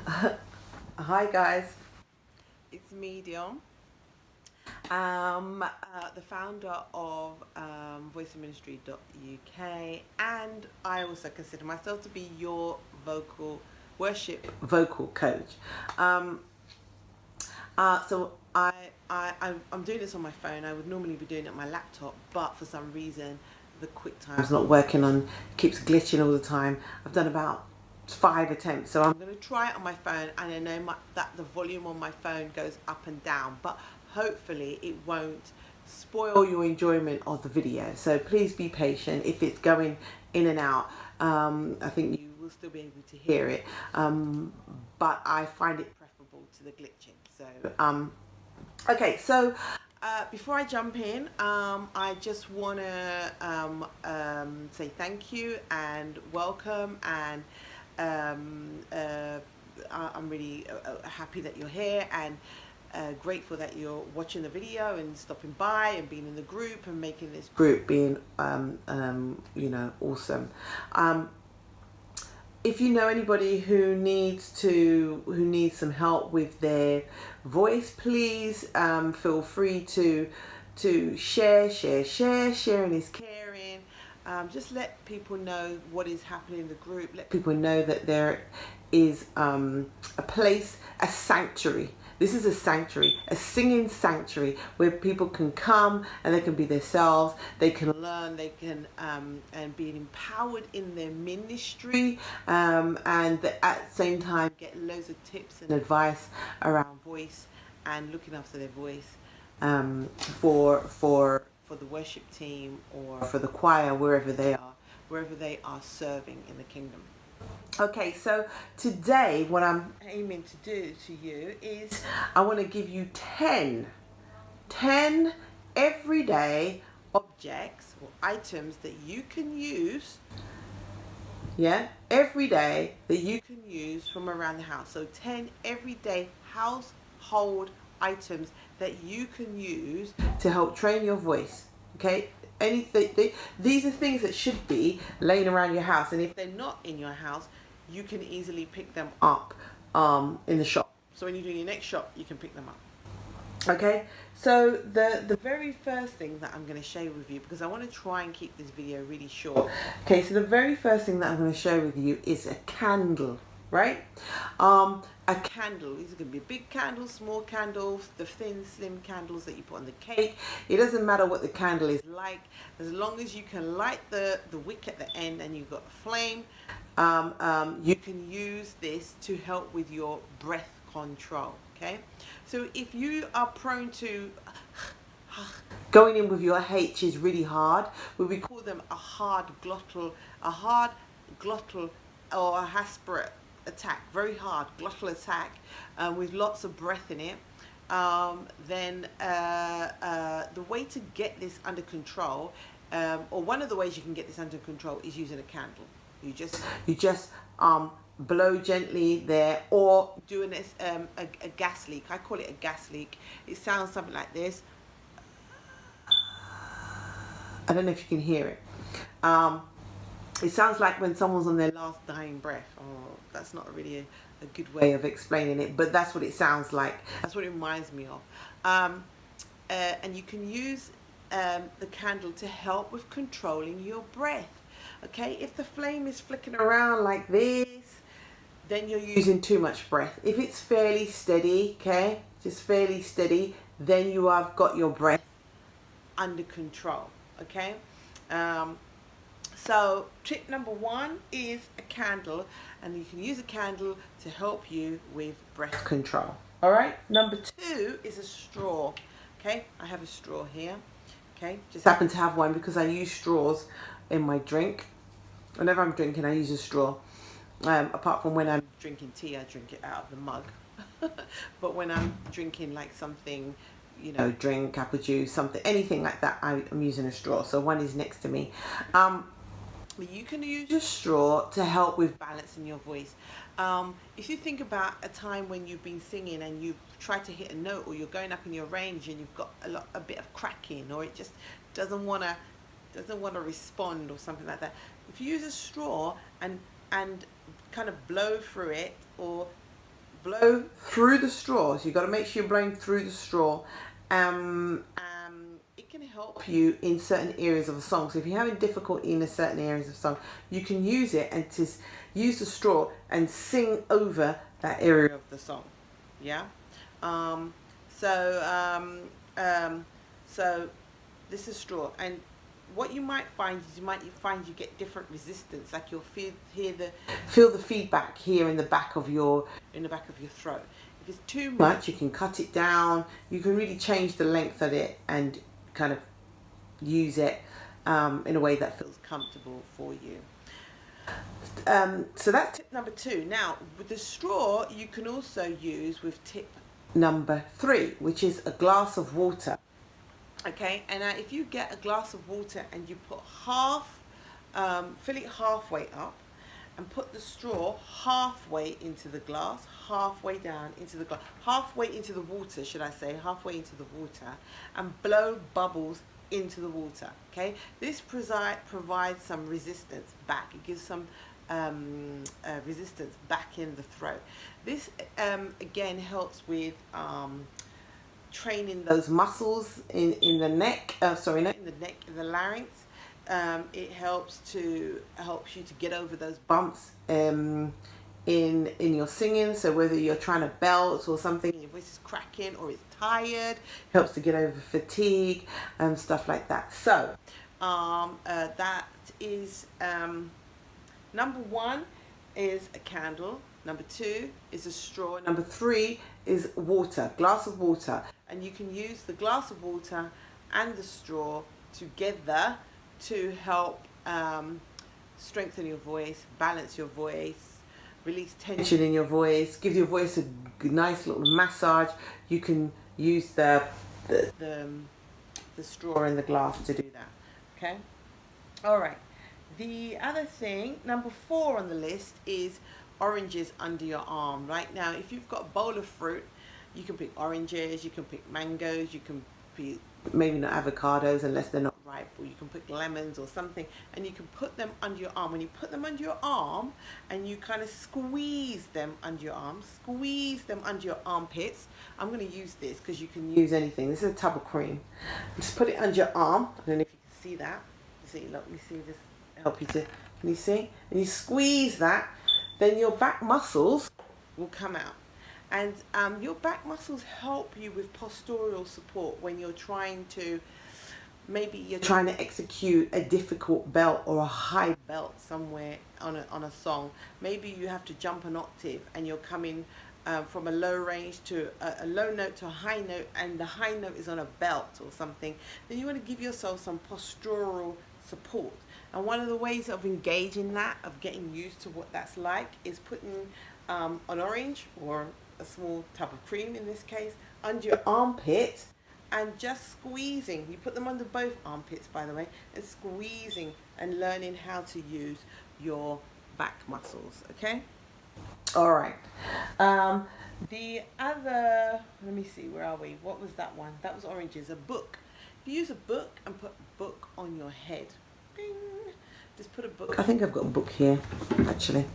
Hi guys, it's me, Dionne, the founder of VoiceInMinistry.uk, and I also consider myself to be your vocal coach. I'm doing this on my phone. I would normally be doing it on my laptop, but for some reason the QuickTime's not working on, keeps glitching all the time. I've done about 5 attempts, so I'm going to try it on my phone, and I know that the volume on my phone goes up and down, but hopefully it won't spoil your enjoyment of the video. So please be patient if it's going in and out. I think you will still be able to hear it, but I find it preferable to the glitching. So okay, so before I jump in, I just want to say thank you and welcome, and I'm really happy that you're here, and grateful that you're watching the video and stopping by and being in the group and making this group being awesome. If you know anybody who needs some help with their voice, please feel free to share. Sharing is caring. Just let people know what is happening in the group. Let people know that there is a place, a sanctuary. This is a sanctuary, a singing sanctuary, where people can come and they can be themselves, they can learn, they can and be empowered in their ministry, and at the same time get loads of tips and advice around voice and looking after their voice, for the worship team or for the choir, wherever they are serving in the kingdom. Okay, so today what I'm aiming to do to you is I want to give you 10 everyday objects or items that you can use, every day, that you can use from around the house. So 10 everyday household items that you can use to help train your voice. Okay, these are things that should be laying around your house, and if they're not in your house, you can easily pick them up in the shop. So when you're doing your next shop, you can pick them up. Okay, so the very first thing that I'm going to share with you, because I want to try and keep this video really short. Okay, so the very first thing that I'm going to share with you is a candle, right? A candle. These are going to be big candles, small candles, the thin, slim candles that you put on the cake. It doesn't matter what the candle is like, as long as you can light the wick at the end and you've got a flame. You can use this to help with your breath control. Okay, so if you are prone to going in with your H is really hard, we call them a hard glottal or a aspirate attack, very hard glottal attack, with lots of breath in it. Then the way to get this under control, or one of the ways you can get this under control, is using a candle. You just blow gently there, or doing this a gas leak. I call it a gas leak. It sounds something like this. I don't know if you can hear it. It sounds like when someone's on their last dying breath. Oh, that's not really a good way of explaining it, but that's what it sounds like. That's what it reminds me of. And you can use the candle to help with controlling your breath. Okay, if the flame is flicking around like this, then you're using too much breath. If it's fairly steady, okay, just fairly steady, then you have got your breath under control. Okay, so tip number 1 is a candle, and you can use a candle to help you with breath control. All right, number 2 is a straw. Okay, I have a straw here. Okay, just happen to have one because I use straws in my drink. Whenever I'm drinking, I use a straw. Apart from when I'm drinking tea, I drink it out of the mug. But when I'm drinking like something, drink, apple juice, something, anything like that, I'm using a straw. So one is next to me. You can use a straw to help with balancing your voice. If you think about a time when you've been singing and you've tried to hit a note, or you're going up in your range and you've got a bit of cracking, or it just doesn't want to respond or something like that. If you use a straw and kind of blow through it, or blow through the straw. So you've got to make sure you're blowing through the straw. It can help you in certain areas of a song. So if you're having difficulty in a certain areas of a song, you can use it and to use the straw and sing over that area of the song. Yeah. So this is straw, and what you might find is you get different resistance. Like you'll feel the feedback here in the back of your throat. If it's too much, you can cut it down. You can really change the length of it and kind of use it in a way that feels comfortable for you. So that's tip number 2. Now, with the straw, you can also use with tip number 3, which is a glass of water. Okay, and if you get a glass of water and you put fill it halfway up, and put the straw halfway into the glass, halfway down into the glass, halfway into the water, should I say, halfway into the water, and blow bubbles into the water. Okay, this provides some resistance back. It gives some resistance back in the throat. This again helps with training those muscles in the neck. Sorry, not in the neck, in the larynx. It helps you to get over those bumps in your singing. So whether you're trying to belt or something, your voice is cracking or it's tired, helps to get over fatigue and stuff like that. So that is number 1 is a candle. Number 2 is a straw. Number 3 is water, glass of water. And you can use the glass of water and the straw together to help strengthen your voice, balance your voice, release tension in your voice, give your voice a nice little massage. You can use the straw and the glass to do that. Okay? All right. The other thing, number 4 on the list, is oranges under your arm. Right now, if you've got a bowl of fruit, you can pick oranges, you can pick mangoes, you can pick maybe not avocados unless they're not ripe, or you can pick lemons or something, and you can put them under your arm. When you put them under your arm and you kind of squeeze them under your arm, squeeze them under your armpits. I'm going to use this because you can use anything. This is a tub of cream. Just put it under your arm. I don't know if you can see that. See, let me see this. Help you to, can you see? And you squeeze that, then your back muscles will come out. And your back muscles help you with postural support when you're trying to, maybe you're trying to execute a difficult belt or a high belt somewhere on a song. Maybe you have to jump an octave and you're coming from a low range to a low note to a high note, and the high note is on a belt or something. Then you want to give yourself some postural support. And one of the ways of engaging that, of getting used to what that's like, is putting an orange or a small tub of cream in this case under your armpit and just squeezing. You put them under both armpits, by the way, and squeezing and learning how to use your back muscles. Okay? All right. The other, let me see, where are we? What was that one? That was oranges. A book. If you use a book and put a book on your head, bing, just put a book. I think I've got a book here, actually.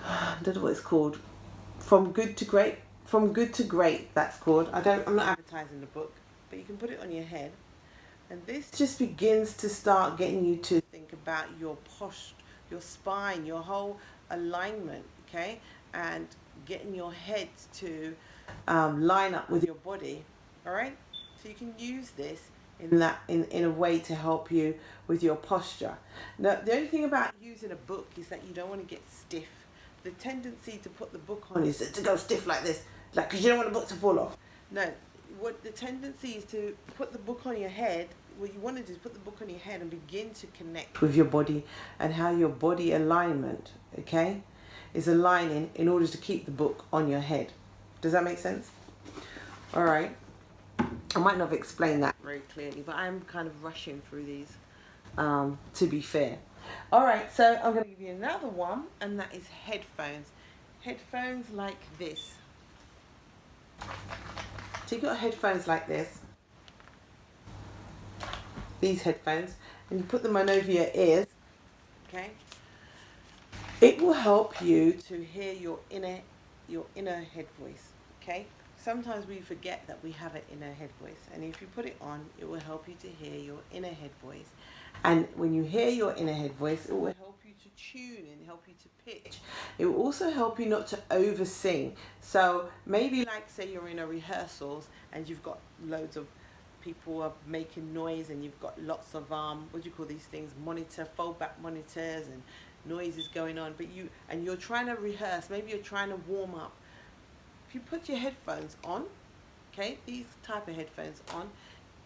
I don't know what it's called. From Good to Great. From Good to Great, that's called. I'm not advertising the book, but you can put it on your head. And this just begins to start getting you to think about your posture, your spine, your whole alignment, okay? And getting your head to line up with your body, all right? So you can use this in a way to help you with your posture. Now, the only thing about using a book is that you don't want to get stiff. The tendency to put the book on is to go stiff like this, like, because you don't want the book to fall off. No, what the tendency is to put the book on your head. What you want to do is put the book on your head and begin to connect with your body and how your body alignment, okay, is aligning in order to keep the book on your head. Does that make sense? All right. I might not have explained that very clearly, but I'm kind of rushing through these, to be fair. All right, so I'm going to give you another one, and that is headphones. Headphones like this. So you've got headphones like this. These headphones, and you put them on over your ears, okay? It will help you to hear your inner your inner head voice, okay? Sometimes we forget that we have an inner head voice, and if you put it on, it will help you to hear your inner head voice. And when you hear your inner head voice, it will help you to tune and help you to pitch. It will also help you not to over sing. So maybe, like, say you're in a rehearsals and you've got loads of people are making noise, and you've got lots of what do you call these things, foldback monitors, and noises going on, but you're trying to rehearse, maybe you're trying to warm up. If you put your headphones on, okay, these type of headphones on,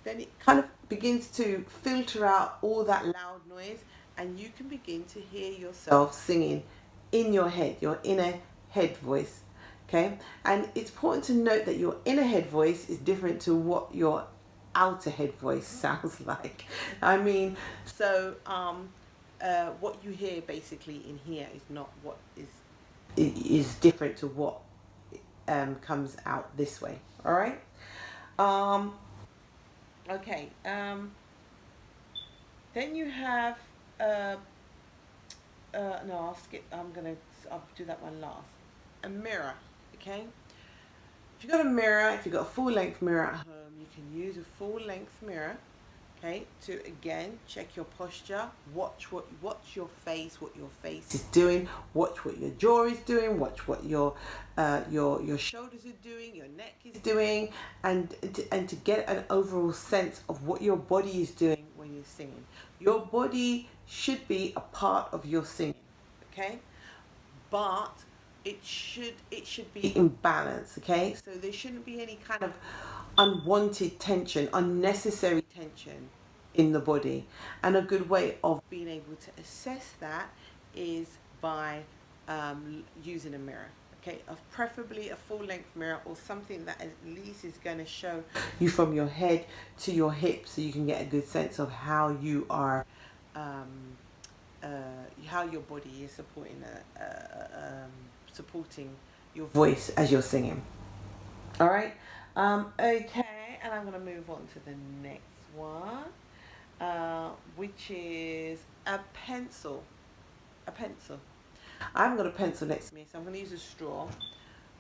then it kind of begins to filter out all that loud noise, and you can begin to hear yourself singing in your head, your inner head voice, okay? And it's important to note that your inner head voice is different to what your outer head voice sounds like. I mean, so what you hear basically in here is not what is different to what comes out this way. All right. Okay. Then you have no, I'll skip. I'll do that one last. A mirror. Okay. If you've got a mirror, if you've got a full-length mirror at home, you can use a full-length mirror, okay, to again check your posture, watch your face is doing, watch what your jaw is doing, watch what your shoulders are doing, your neck is doing, and to get an overall sense of what your body is doing when you're singing. Your body should be a part of your singing, okay, but it should be in balance, okay? So there shouldn't be any kind of unwanted tension, unnecessary tension in the body. And a good way of being able to assess that is by using a mirror, okay? Preferably a full-length mirror, or something that at least is going to show you from your head to your hips, so you can get a good sense of how you are, how your body is supporting your voice as you're singing. All right. Okay, and I'm going to move on to the next one, which is a pencil. A pencil. I haven't got a pencil next to me, so I'm going to use a straw.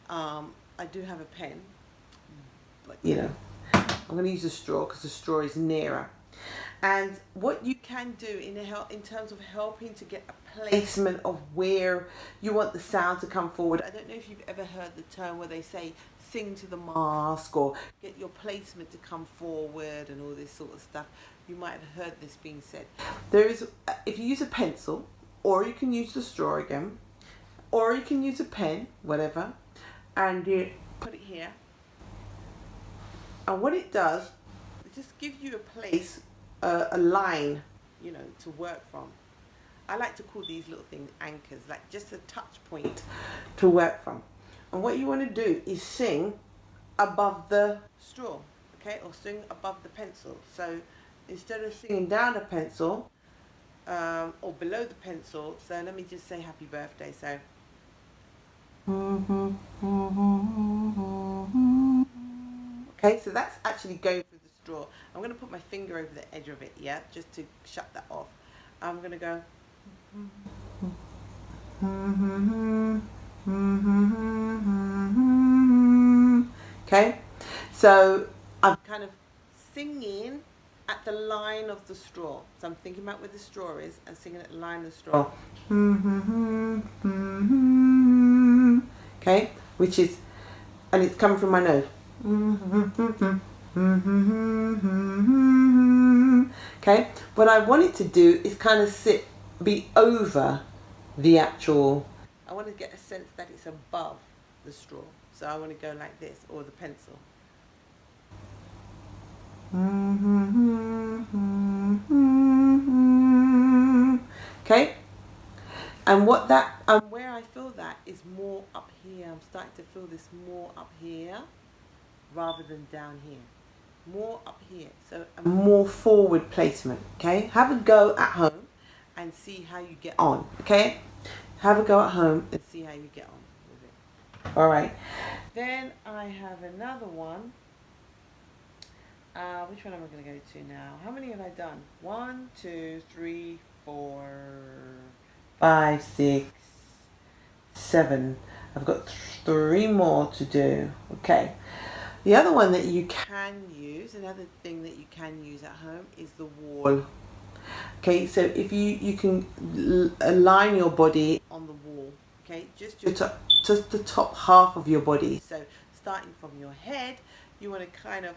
I do have a pen, but I'm going to use a straw because the straw is nearer. And what you can do in terms of helping to get a placement of where you want the sound to come forward. I don't know if you've ever heard the term where they say sing to the mask, or get your placement to come forward, and all this sort of stuff. You might have heard this being said. If you use a pencil, or you can use the straw again, or you can use a pen, whatever, and you put it here. And what it does, it just gives you a place, a line, to work from. I like to call these little things anchors, like just a touch point to work from. And what you want to do is sing above the straw, okay, or sing above the pencil. So instead of singing down the pencil, or below the pencil, so let me just say happy birthday. So okay, so that's actually going through the straw. I'm going to put my finger over the edge of it, yeah, just to shut that off. I'm going to go. Okay, so I'm kind of singing at the line of the straw. So I'm thinking about where the straw is and singing at the line of the straw. Okay, and it's coming from my nose. Okay, what I want it to do is kind of be over the actual. I want to get a sense that it's above the straw. So I want to go like this, or the pencil. Okay, and where I feel that is more up here. I'm starting to feel this more up here rather than down here. More up here, so a more forward placement. Okay, have a go at home and see how you get on. Okay, have a go at home and see how you get on with it. All right, then I have another one. Which one am I going to go to now? How many have I done? 1, 2, 3, 4, 5, 6, 7. I've got 3 more to do. Okay. The other one that you can use, another thing that you can use at home is the wall. Okay, so if you can align your body on the wall. Okay, just the top half of your body. So starting from your head, you want to kind of,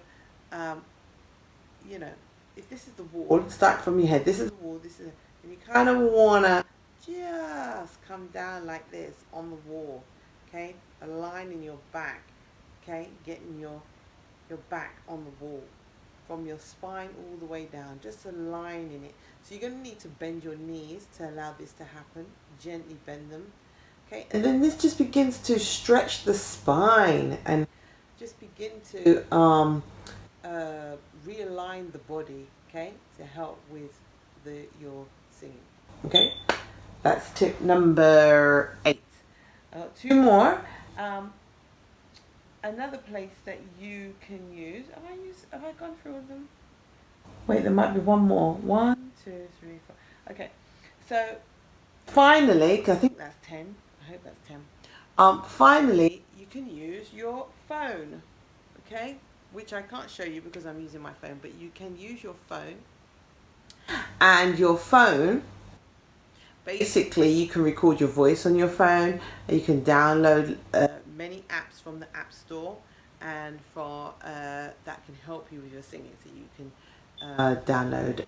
you know, if this is the wall, start from your head. This is the wall. And you kind of wanna just come down like this on the wall. Okay, aligning your back. Okay, getting your back on the wall, from your spine all the way down, just aligning it. So you're going to need to bend your knees to allow this to happen. Gently bend them. Okay, and then this just begins to stretch the spine and just begin to realign the body. Okay, to help with your singing. Okay, that's tip number 8. 2 more. Another place that you can use. Have I gone through all of them? Wait, there might be one more. 1, 2, 3, 4. Okay. So finally, because I think that's 10. I hope that's 10. Finally, you can use your phone. Okay, which I can't show you because I'm using my phone, but you can use your phone. And your phone, basically, you can record your voice on your phone. You can download many apps from the App Store, and that can help you with your singing. So you can download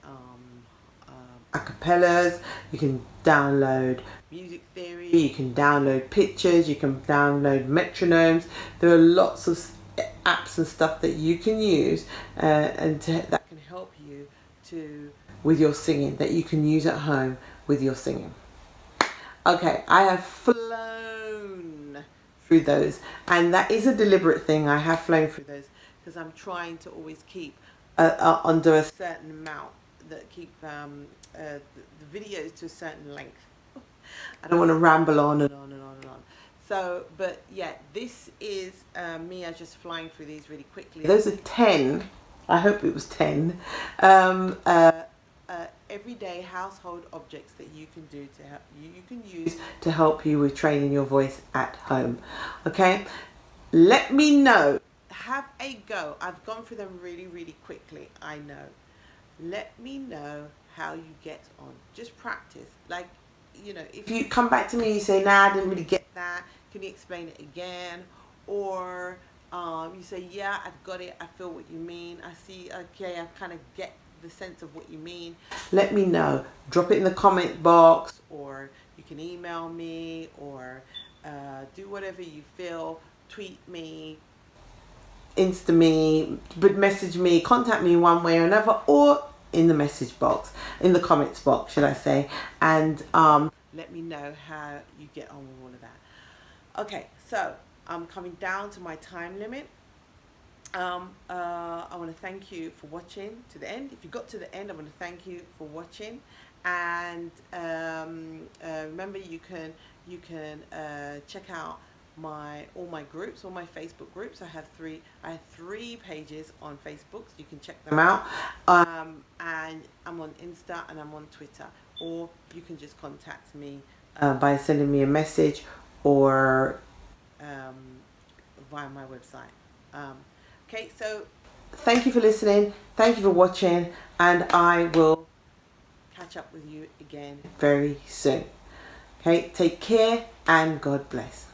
acapellas, you can download music theory, you can download pictures, you can download metronomes. There are lots of apps and stuff that you can use that can help you with your singing, that you can use at home with your singing. Okay, I have flown through those, and that is a deliberate thing. I have flown through those because I'm trying to always keep under a certain amount, that keep the videos to a certain length. I don't want to ramble on and on and on and on. So, but yeah, this is me. I just flying through these really quickly. Those are 10. I hope it was 10. Everyday household objects that you can do to help you can use to help you with training your voice at home. Okay, let me know. Have a go. I've gone through them really, really quickly. I know. Let me know how you get on. Just practice. Like, you know, if you come back to me and you say, nah, I didn't really get that, can you explain it again? Or you say, yeah, I've got it. I feel what you mean. I see. Okay, I kind of get the sense of what you mean. Let me know. Drop it in the comment box, or you can email me, or do whatever you feel. Tweet me, Insta me, but message me, contact me one way or another, or in the message box, in the comments box, should I say, and let me know how you get on with all of that. Okay, so I'm coming down to my time limit. I want to thank you for watching to the end. If you got to the end, I want to thank you for watching. And remember, you can check out all my groups, all my Facebook groups. I have three pages on Facebook, so you can check them out. And I'm on Insta and I'm on Twitter. Or you can just contact me by sending me a message, or via my website. Okay, so thank you for listening, thank you for watching, and I will catch up with you again very soon. Okay, take care and God bless.